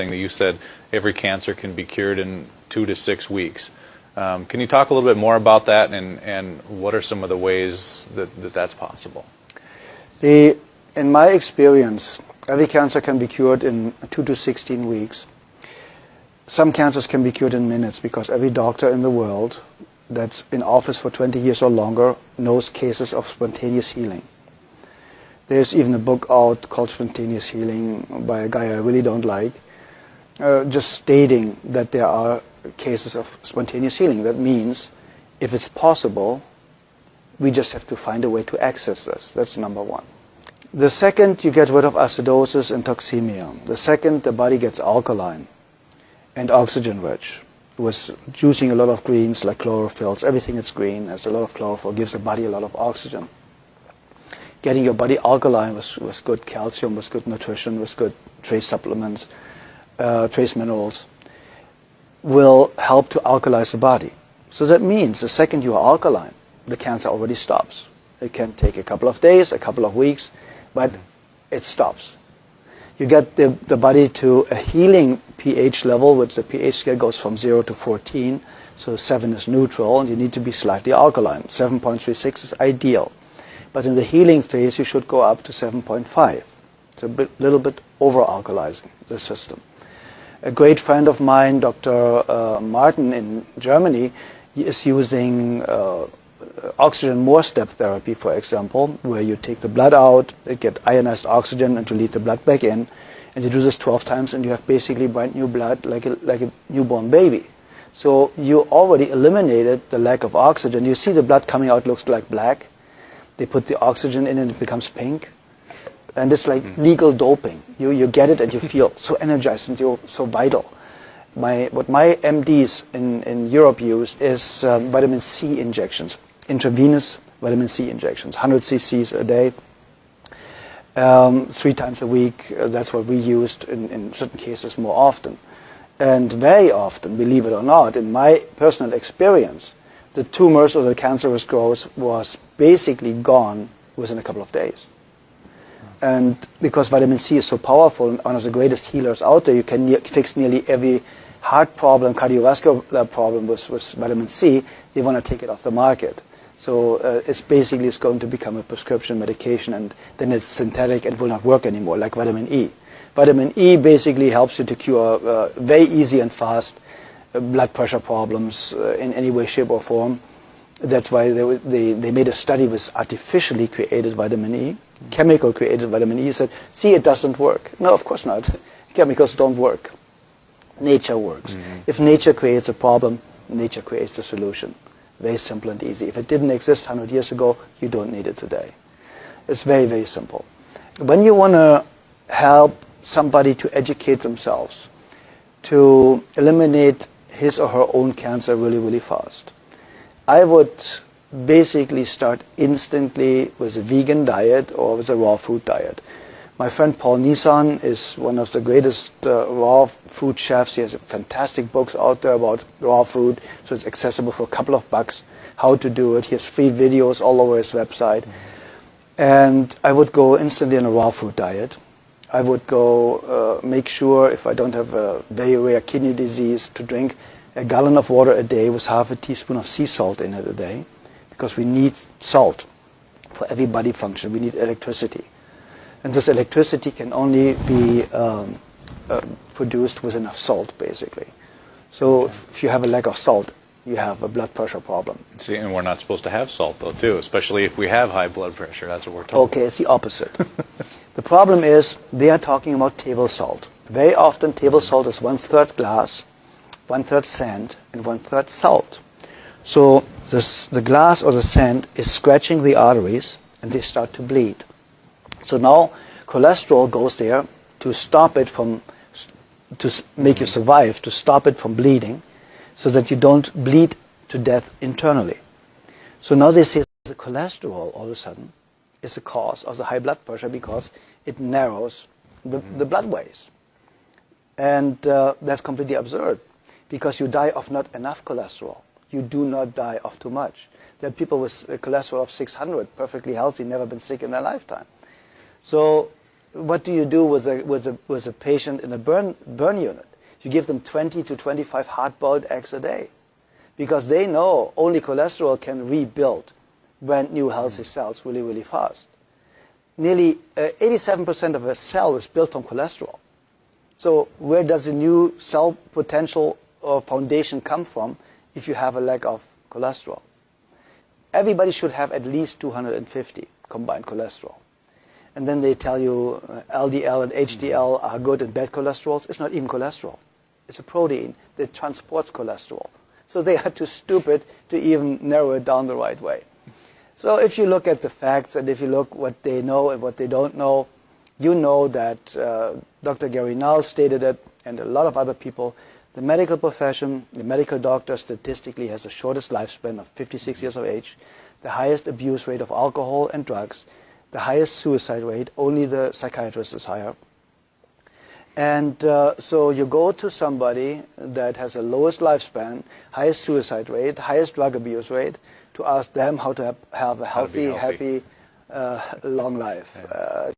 that you said every cancer can be cured in 2 to 6 weeks. Can you talk a little bit more about that, and what are some of the ways that that's possible? In my experience, every cancer can be cured in 2 to 16 weeks. Some cancers can be cured in minutes because every doctor in the world that's in office for 20 years or longer knows cases of spontaneous healing. There's even a book out called Spontaneous Healing by a guy I really don't like, just stating that there are cases of spontaneous healing. That means if it's possible, we just have to find a way to access this. That's number one. The second, you get rid of acidosis and toxemia. The second, the body gets alkaline and oxygen rich. With juicing a lot of greens like chlorophylls, everything that's green has a lot of chlorophyll, gives the body a lot of oxygen. Getting your body alkaline with good calcium, with good nutrition, with good trace supplements, trace minerals, will help to alkalize the body. So that means the second you are alkaline, the cancer already stops. It can take a couple of days, a couple of weeks, but it stops. You get the body to a healing pH level, which the pH scale goes from 0 to 14, so 7 is neutral, and you need to be slightly alkaline. 7.36 is ideal. But in the healing phase, you should go up to 7.5. It's a little bit over-alkalizing the system. A great friend of mine, Dr. Martin in Germany, is using oxygen more step therapy, for example, where you take the blood out, get ionized oxygen, and to lead the blood back in. And you do this 12 times, and you have basically brand new blood like a newborn baby. So you already eliminated the lack of oxygen. You see the blood coming out looks like black. They put the oxygen in and it becomes pink. And it's like legal doping. You get it and you feel so energized and you're so vital. What my MDs in Europe use is vitamin C injections, intravenous vitamin C injections, 100 cc's a day, 3 times a week. That's what we used in certain cases more often. And very often, believe it or not, in my personal experience, the tumors or the cancerous growth was basically gone within a couple of days. And because vitamin C is so powerful and one of the greatest healers out there, you can fix nearly every heart problem, cardiovascular problem with vitamin C. They want to take it off the market. So it's going to become a prescription medication, and then it's synthetic and will not work anymore, like vitamin E. Vitamin E basically helps you to cure very easy and fast blood pressure problems in any way, shape, or form. That's why they made a study with artificially created vitamin E, chemical created vitamin E. Said, see, it doesn't work. No, of course not. Chemicals don't work. Nature works. If nature creates a problem, nature creates a solution. Very simple and easy. If it didn't exist 100 years ago, you don't need it today. It's very, very simple. When you want to help somebody to educate themselves, to eliminate his or her own cancer really, really fast, I would basically start instantly with a vegan diet or with a raw food diet. My friend Paul Nissan is one of the greatest raw food chefs. He has fantastic books out there about raw food, so it's accessible for a couple of bucks how to do it. He has free videos all over his website. And I would go instantly on a raw food diet. I would go make sure, if I don't have a very rare kidney disease, to drink a gallon of water a day with half a teaspoon of sea salt in it a day, because we need salt for every body function. We need electricity. And this electricity can only be produced with enough salt, basically. So if you have a lack of salt, you have a blood pressure problem. See, and we're not supposed to have salt, though, too, especially if we have high blood pressure. That's what we're told. Okay, it's the opposite. The problem is they are talking about table salt. Very often table salt is 1/3 glass, 1/3 sand, and 1/3 salt. So the glass or the sand is scratching the arteries, and they start to bleed. So now cholesterol goes there to stop it from, to make you survive, to stop it from bleeding, so that you don't bleed to death internally. So now they say the cholesterol all of a sudden is the cause of the high blood pressure because it narrows the blood ways. And that's completely absurd, because you die of not enough cholesterol. You do not die of too much. There are people with a cholesterol of 600, perfectly healthy, never been sick in their lifetime. So what do you do with a patient in a burn unit? You give them 20 to 25 hard-boiled eggs a day, because they know only cholesterol can rebuild brand new healthy cells really, really fast. Nearly 87% of a cell is built from cholesterol. So where does the new cell potential or foundation come from if you have a lack of cholesterol? Everybody should have at least 250 combined cholesterol. And then they tell you LDL and HDL are good and bad cholesterols. It's not even cholesterol. It's a protein that transports cholesterol. So they are too stupid to even narrow it down the right way. So if you look at the facts and if you look what they know and what they don't know, you know that Dr. Gary Null stated it, and a lot of other people, the medical profession, the medical doctor statistically has the shortest lifespan of 56 years of age, the highest abuse rate of alcohol and drugs, the highest suicide rate, only the psychiatrist is higher. And so you go to somebody that has the lowest lifespan, highest suicide rate, highest drug abuse rate, to ask them how to have a healthy, happy, long life. Yeah.